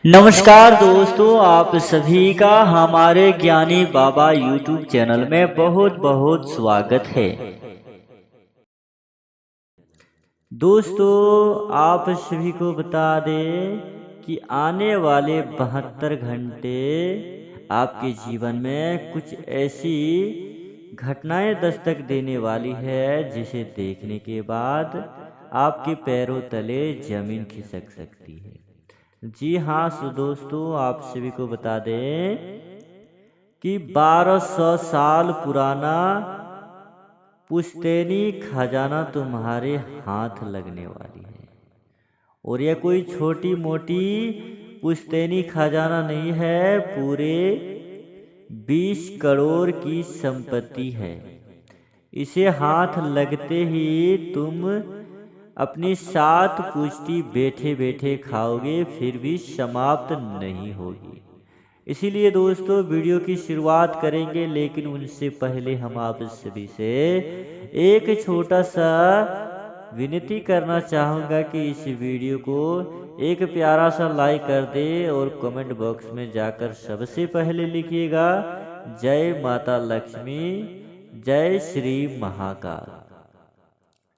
नमस्कार दोस्तों, आप सभी का हमारे ज्ञानी बाबा YouTube चैनल में बहुत बहुत स्वागत है। दोस्तों, आप सभी को बता दें कि आने वाले 72 घंटे आपके जीवन में कुछ ऐसी घटनाएं दस्तक देने वाली है जिसे देखने के बाद आपके पैरों तले जमीन खिसक सकती है। जी हाँ, दोस्तों, आप सभी को बता दें कि 1200 साल पुराना पुश्तैनी खजाना तुम्हारे हाथ लगने वाली है। और यह कोई छोटी मोटी पुश्तैनी खजाना नहीं है, पूरे 20 करोड़ की संपत्ति है। इसे हाथ लगते ही तुम अपनी 7 पुश्ती बैठे बैठे खाओगे, फिर भी समाप्त नहीं होगी। इसीलिए दोस्तों, वीडियो की शुरुआत करेंगे, लेकिन उनसे पहले हम आप सभी से एक छोटा सा विनती करना चाहूँगा कि इस वीडियो को एक प्यारा सा लाइक कर दे और कमेंट बॉक्स में जाकर सबसे पहले लिखिएगा जय माता लक्ष्मी, जय श्री महाकाल।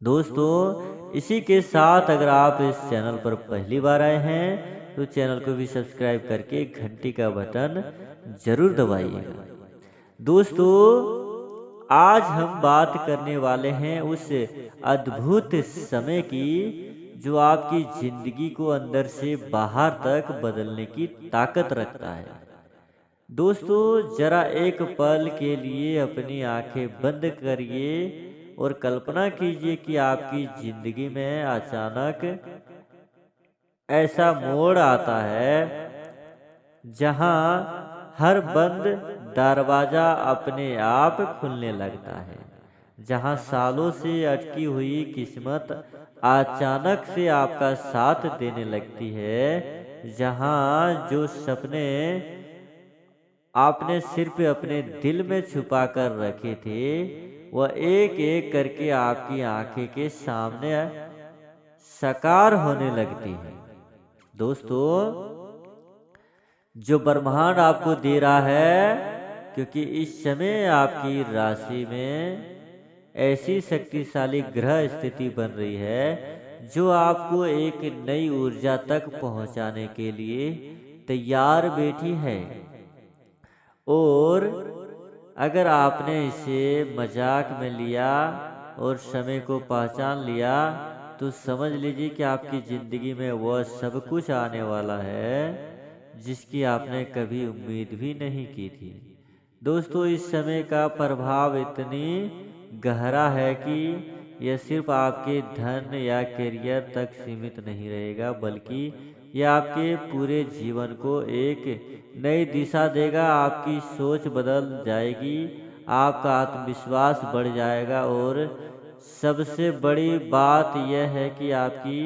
दोस्तों, इसी के साथ अगर आप इस चैनल पर पहली बार आए हैं तो चैनल को भी सब्सक्राइब करके घंटी का बटन जरूर दबाइएगा। दोस्तों, आज हम बात करने वाले हैं उस अद्भुत समय की जो आपकी जिंदगी को अंदर से बाहर तक बदलने की ताकत रखता है। दोस्तों, जरा एक पल के लिए अपनी आंखें बंद करिए और कल्पना कीजिए कि आपकी जिंदगी में अचानक ऐसा मोड़ आता है जहां हर बंद दरवाजा अपने आप खुलने लगता है, जहां सालों से अटकी हुई किस्मत अचानक से आपका साथ देने लगती है, जहां जो सपने आपने सिर्फ अपने दिल में छुपा कर रखे थे वह एक एक करके आपकी आंखें के सामने साकार होने लगती है। दोस्तों, जो ब्रह्मांड आपको दे रहा है, क्योंकि इस समय आपकी राशि में ऐसी शक्तिशाली ग्रह स्थिति बन रही है जो आपको एक नई ऊर्जा तक पहुंचाने के लिए तैयार बैठी है। और अगर आपने इसे मजाक में लिया और समय को पहचान लिया तो समझ लीजिए कि आपकी ज़िंदगी में वह सब कुछ आने वाला है जिसकी आपने कभी उम्मीद भी नहीं की थी। दोस्तों, इस समय का प्रभाव इतनी गहरा है कि यह सिर्फ आपके धन या करियर तक सीमित नहीं रहेगा, बल्कि यह आपके पूरे जीवन को एक नई दिशा देगा। आपकी सोच बदल जाएगी, आपका आत्मविश्वास बढ़ जाएगा और सबसे बड़ी बात यह है कि आपकी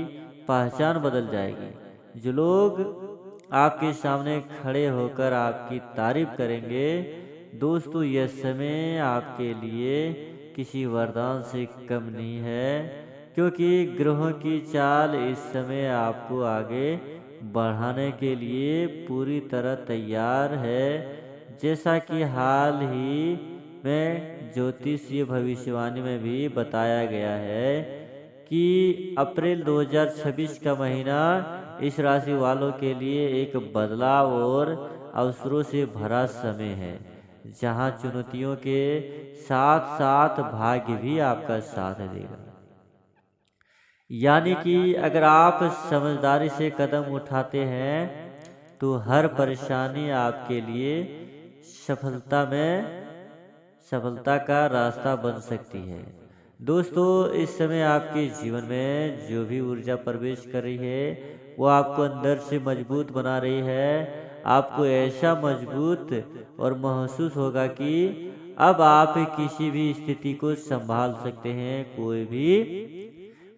पहचान बदल जाएगी। जो लोग आपके सामने खड़े होकर आपकी तारीफ करेंगे, दोस्तों, यह समय आपके लिए किसी वरदान से कम नहीं है, क्योंकि ग्रहों की चाल इस समय आपको आगे बढ़ाने के लिए पूरी तरह तैयार है। जैसा कि हाल ही में ज्योतिषीय भविष्यवाणी में भी बताया गया है कि अप्रैल 2026 का महीना इस राशि वालों के लिए एक बदलाव और अवसरों से भरा समय है, जहां चुनौतियों के साथ साथ भाग्य भी आपका साथ देगा। यानी कि अगर आप समझदारी से कदम उठाते हैं तो हर परेशानी आपके लिए सफलता का रास्ता बन सकती है। दोस्तों, इस समय आपके जीवन में जो भी ऊर्जा प्रवेश कर रही है वो आपको अंदर से मजबूत बना रही है। आपको ऐसा मजबूत और महसूस होगा कि अब आप किसी भी स्थिति को संभाल सकते हैं। कोई भी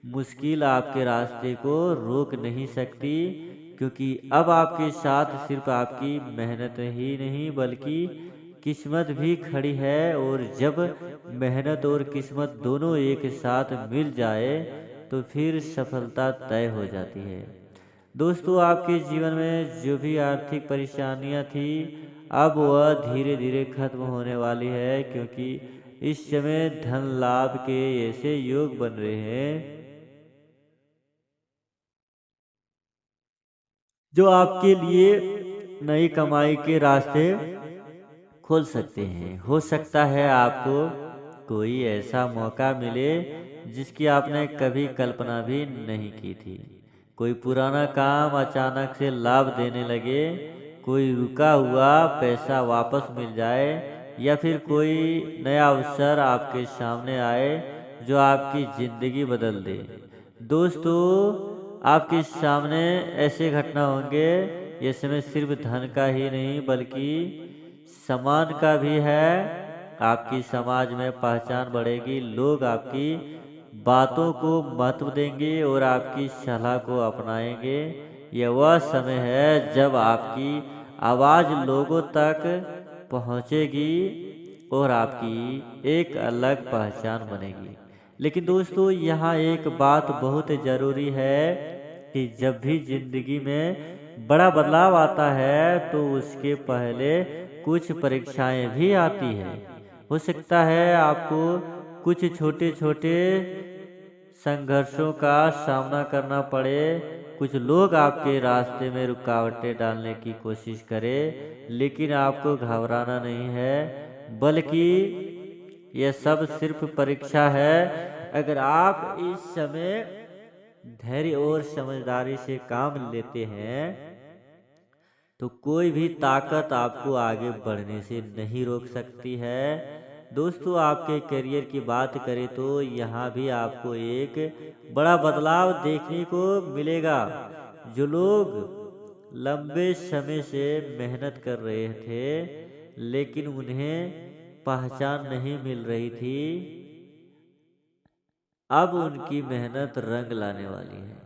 मुश्किल आपके रास्ते को रोक नहीं सकती, क्योंकि अब आपके साथ सिर्फ आपकी मेहनत ही नहीं बल्कि किस्मत भी खड़ी है। और जब मेहनत और किस्मत दोनों एक साथ मिल जाए तो फिर सफलता तय हो जाती है। दोस्तों, आपके जीवन में जो भी आर्थिक परेशानियां थी, अब वह धीरे धीरे खत्म होने वाली है, क्योंकि इस समय धन लाभ के ऐसे योग बन रहे हैं जो आपके लिए नई कमाई के रास्ते खोल सकते हैं। हो सकता है आपको कोई ऐसा मौका मिले जिसकी आपने कभी कल्पना भी नहीं की थी। कोई पुराना काम अचानक से लाभ देने लगे, कोई रुका हुआ पैसा वापस मिल जाए, या फिर कोई नया अवसर आपके सामने आए जो आपकी जिंदगी बदल दे। दोस्तों, आपके सामने ऐसे घटना होंगे, ये समय सिर्फ धन का ही नहीं बल्कि सम्मान का भी है। आपकी समाज में पहचान बढ़ेगी, लोग आपकी बातों को महत्व देंगे और आपकी सलाह को अपनाएंगे। यह वह समय है जब आपकी आवाज़ लोगों तक पहुंचेगी और आपकी एक अलग पहचान बनेगी। लेकिन दोस्तों, यहाँ एक बात बहुत ज़रूरी है कि जब भी जिंदगी में बड़ा बदलाव आता है तो उसके पहले कुछ परीक्षाएं भी आती हैं। हो सकता है आपको कुछ छोटे छोटे संघर्षों का सामना करना पड़े, कुछ लोग आपके रास्ते में रुकावटें डालने की कोशिश करें, लेकिन आपको घबराना नहीं है, बल्कि यह सब सिर्फ परीक्षा है। अगर आप इस समय धैर्य और समझदारी से काम लेते हैं तो कोई भी ताकत आपको आगे बढ़ने से नहीं रोक सकती है। दोस्तों, आपके करियर की बात करें तो यहाँ भी आपको एक बड़ा बदलाव देखने को मिलेगा। जो लोग लंबे समय से मेहनत कर रहे थे लेकिन उन्हें पहचान नहीं मिल रही थी, अब उनकी मेहनत रंग लाने वाली है।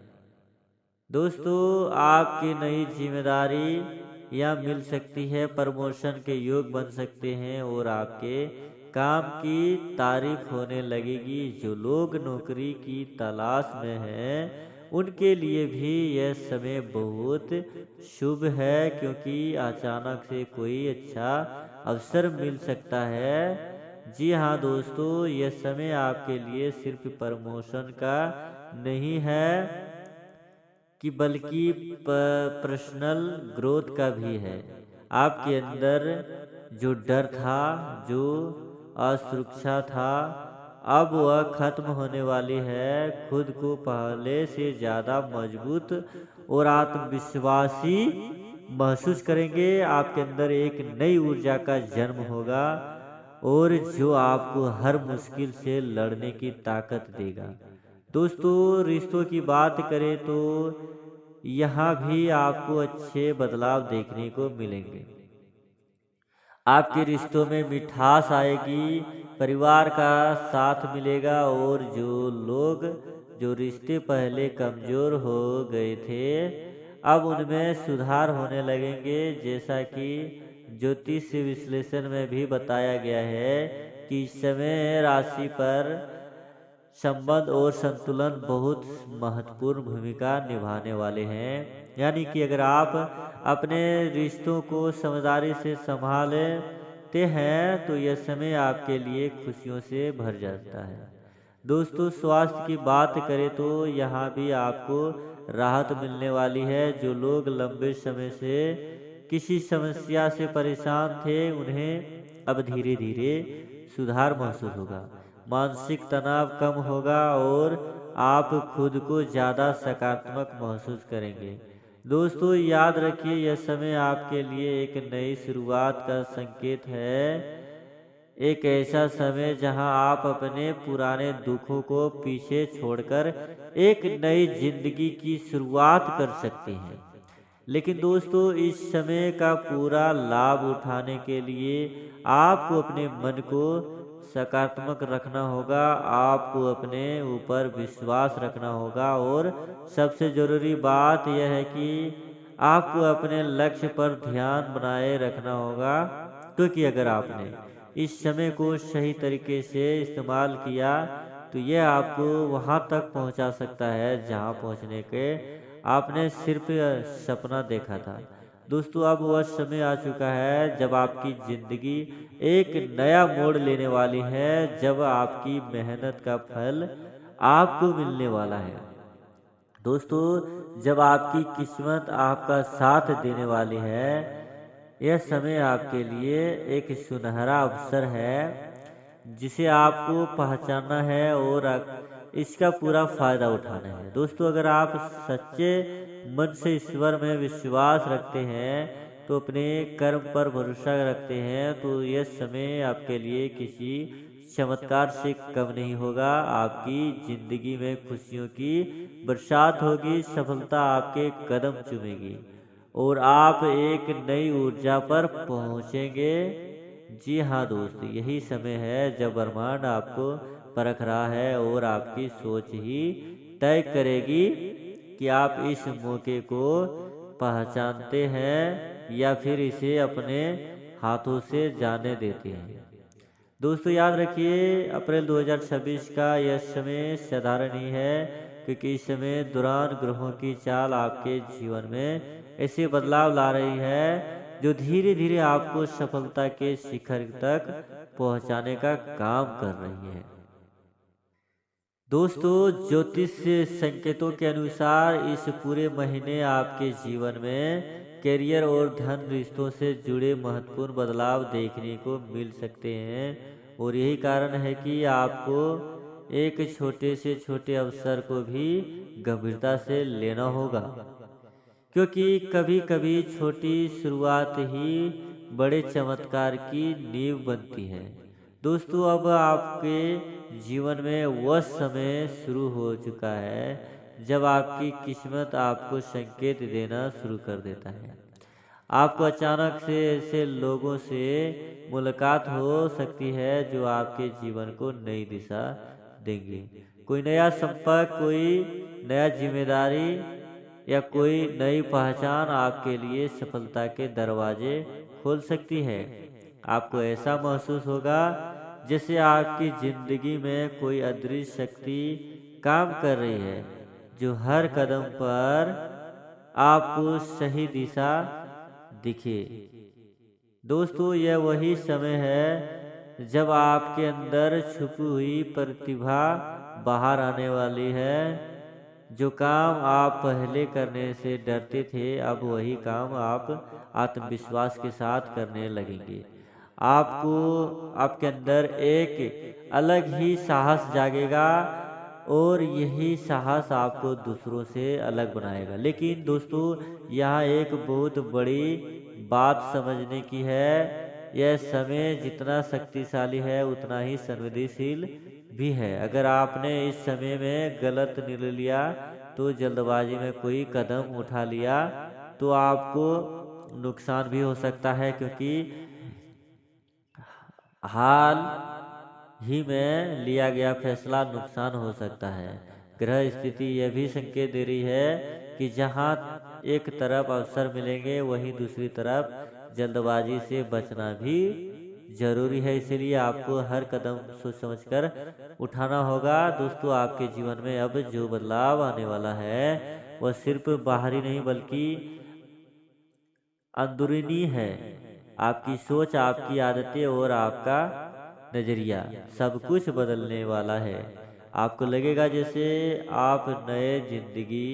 दोस्तों, आपकी नई जिम्मेदारी या मिल सकती है, प्रमोशन के योग बन सकते हैं और आपके काम की तारीफ होने लगेगी। जो लोग नौकरी की तलाश में हैं उनके लिए भी यह समय बहुत शुभ है, क्योंकि अचानक से कोई अच्छा अवसर मिल सकता है। जी हाँ दोस्तों, यह समय आपके लिए सिर्फ प्रमोशन का नहीं है कि बल्कि पर्सनल ग्रोथ का भी है। आपके अंदर जो डर था, जो असुरक्षा था, अब वह खत्म होने वाली है। खुद को पहले से ज़्यादा मजबूत और आत्मविश्वासी महसूस करेंगे। आपके अंदर एक नई ऊर्जा का जन्म होगा और जो आपको हर मुश्किल से लड़ने की ताकत देगा। दोस्तों, रिश्तों की बात करें तो यहाँ भी आपको अच्छे बदलाव देखने को मिलेंगे। आपके रिश्तों में मिठास आएगी, परिवार का साथ मिलेगा और जो रिश्ते पहले कमजोर हो गए थे अब उनमें सुधार होने लगेंगे। जैसा कि ज्योतिष विश्लेषण में भी बताया गया है कि इस समय राशि पर संबंध और संतुलन बहुत महत्वपूर्ण भूमिका निभाने वाले हैं। यानी कि अगर आप अपने रिश्तों को समझदारी से संभालते हैं तो यह समय आपके लिए खुशियों से भर जाता है। दोस्तों, स्वास्थ्य की बात करें तो यहाँ भी आपको राहत मिलने वाली है। जो लोग लंबे समय से किसी समस्या से परेशान थे उन्हें अब धीरे धीरे सुधार महसूस होगा, मानसिक तनाव कम होगा और आप खुद को ज़्यादा सकारात्मक महसूस करेंगे। दोस्तों, याद रखिए, यह समय आपके लिए एक नई शुरुआत का संकेत है। एक ऐसा समय जहां आप अपने पुराने दुखों को पीछे छोड़कर एक नई जिंदगी की शुरुआत कर सकते हैं। लेकिन दोस्तों, इस समय का पूरा लाभ उठाने के लिए आपको अपने मन को सकारात्मक रखना होगा, आपको अपने ऊपर विश्वास रखना होगा और सबसे ज़रूरी बात यह है कि आपको अपने लक्ष्य पर ध्यान बनाए रखना होगा। क्योंकि अगर आपने इस समय को सही तरीके से इस्तेमाल किया तो यह आपको वहां तक पहुंचा सकता है जहां पहुंचने के आपने सिर्फ सपना देखा था। दोस्तों अब वह समय आ चुका है जब आपकी जिंदगी एक नया मोड़ लेने वाली है, जब आपकी मेहनत का फल आपको मिलने वाला है। दोस्तों जब आपकी किस्मत आपका साथ देने वाली है, यह समय आपके लिए एक सुनहरा अवसर है जिसे आपको पहचानना है और इसका पूरा फायदा उठाना है। दोस्तों अगर आप सच्चे मन से ईश्वर में विश्वास रखते हैं, तो अपने कर्म पर भरोसा रखते हैं, तो यह समय आपके लिए किसी चमत्कार से कम नहीं होगा। आपकी जिंदगी में खुशियों की बरसात होगी, सफलता आपके कदम चूमेगी और आप एक नई ऊर्जा पर पहुंचेंगे। जी हाँ दोस्त, यही समय है जब ब्रह्मांड आपको परख रहा है और आपकी सोच ही तय करेगी कि आप इस मौके को पहचानते हैं या फिर इसे अपने हाथों से जाने देते हैं। दोस्तों याद रखिए, अप्रैल 2026 का यह समय साधारण नहीं है, क्योंकि इस समय दौरान ग्रहों की चाल आपके जीवन में ऐसे बदलाव ला रही है जो धीरे धीरे आपको सफलता के शिखर तक पहुंचाने का काम कर रही है। दोस्तों ज्योतिष संकेतों के अनुसार इस पूरे महीने आपके जीवन में करियर और धन रिश्तों से जुड़े महत्वपूर्ण बदलाव देखने को मिल सकते हैं, और यही कारण है कि आपको एक छोटे से छोटे अवसर को भी गंभीरता से लेना होगा, क्योंकि कभी कभी छोटी शुरुआत ही बड़े चमत्कार की नींव बनती है। दोस्तों अब आपके जीवन में वह समय शुरू हो चुका है जब आपकी किस्मत आपको संकेत देना शुरू कर देता है। आपको अचानक से ऐसे लोगों से मुलाकात हो सकती है जो आपके जीवन को नई दिशा देंगे। कोई नया संपर्क, कोई नया जिम्मेदारी या कोई नई पहचान आपके लिए सफलता के दरवाजे खोल सकती है। आपको ऐसा महसूस होगा जैसे आपकी जिंदगी में कोई अदृश्य शक्ति काम कर रही है, जो हर कदम पर आपको सही दिशा दिखे। दोस्तों यह वही समय है जब आपके अंदर छुपी हुई प्रतिभा बाहर आने वाली है। जो काम आप पहले करने से डरते थे, अब वही काम आप आत्मविश्वास के साथ करने लगेंगे। आपको आपके अंदर एक अलग ही साहस जागेगा और यही साहस आपको दूसरों से अलग बनाएगा। लेकिन दोस्तों यहाँ एक बहुत बड़ी बात समझने की है, यह समय जितना शक्तिशाली है उतना ही संवेदनशील भी है। अगर आपने इस समय में गलत निर्णय लिया, तो जल्दबाजी में कोई कदम उठा लिया, तो आपको नुकसान भी हो सकता है, क्योंकि हाल ही में लिया गया फैसला नुकसान हो सकता है। ग्रह स्थिति यह भी संकेत दे रही है कि जहां एक तरफ अवसर मिलेंगे, वहीं दूसरी तरफ जल्दबाजी से बचना भी जरूरी है। इसलिए आपको हर कदम सोच समझकर उठाना होगा। दोस्तों आपके जीवन में अब जो बदलाव आने वाला है वह सिर्फ बाहरी नहीं बल्कि अंदरूनी है। आपकी सोच, आपकी आदतें और आपका नजरिया सब कुछ बदलने वाला है। आपको लगेगा जैसे आप नए जिंदगी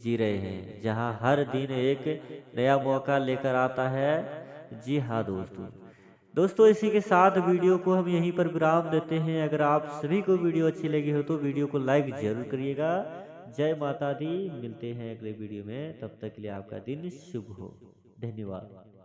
जी रहे हैं, जहां हर दिन एक नया मौका लेकर आता है। जी हाँ दोस्तों इसी के साथ वीडियो को हम यहीं पर विराम देते हैं। अगर आप सभी को वीडियो अच्छी लगी हो तो वीडियो को लाइक जरूर करिएगा। जय माता दी। मिलते हैं अगले वीडियो में, तब तक के लिए आपका दिन शुभ हो। धन्यवाद।